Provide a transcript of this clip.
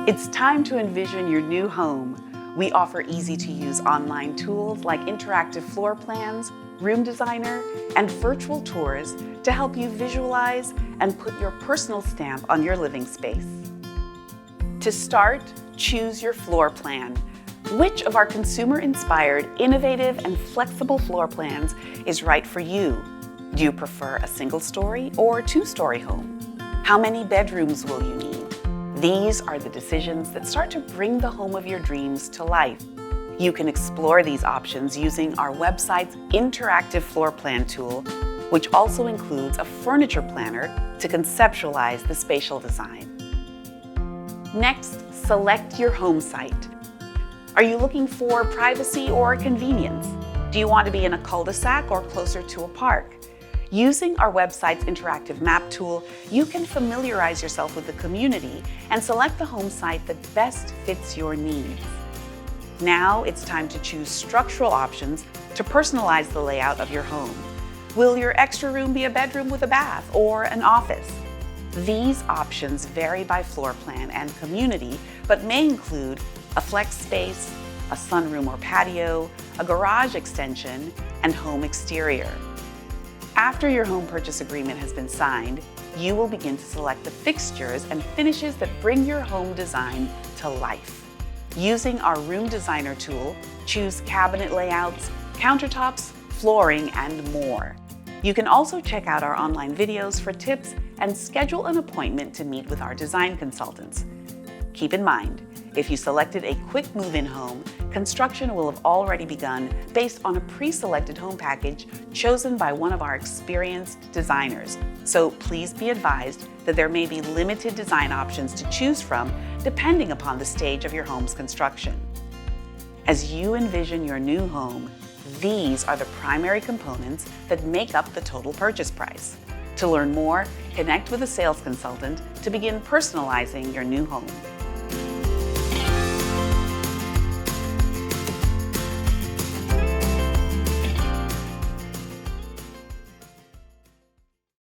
It's time to envision your new home. We offer easy-to-use online tools like interactive floor plans, room designer, and virtual tours to help you visualize and put your personal stamp on your living space. To start, choose your floor plan. Which of our consumer-inspired, innovative, and flexible floor plans is right for you? Do you prefer a single-story or two-story home? How many bedrooms will you need? These are the decisions that start to bring the home of your dreams to life. You can explore these options using our website's interactive floor plan tool, which also includes a furniture planner to conceptualize the spatial design. Next, select your home site. Are you looking for privacy or convenience? Do you want to be in a cul-de-sac or closer to a park? Using our website's interactive map tool, you can familiarize yourself with the community and select the home site that best fits your needs. Now it's time to choose structural options to personalize the layout of your home. Will your extra room be a bedroom with a bath or an office? These options vary by floor plan and community, but may include a flex space, a sunroom or patio, a garage extension, and home exterior. After your home purchase agreement has been signed, you will begin to select the fixtures and finishes that bring your home design to life. Using our room designer tool, choose cabinet layouts, countertops, flooring, and more. You can also check out our online videos for tips and schedule an appointment to meet with our design consultants. Keep in mind, if you selected a quick move-in home, construction will have already begun based on a pre-selected home package chosen by one of our experienced designers. So please be advised that there may be limited design options to choose from depending upon the stage of your home's construction. As you envision your new home, these are the primary components that make up the total purchase price. To learn more, connect with a sales consultant to begin personalizing your new home.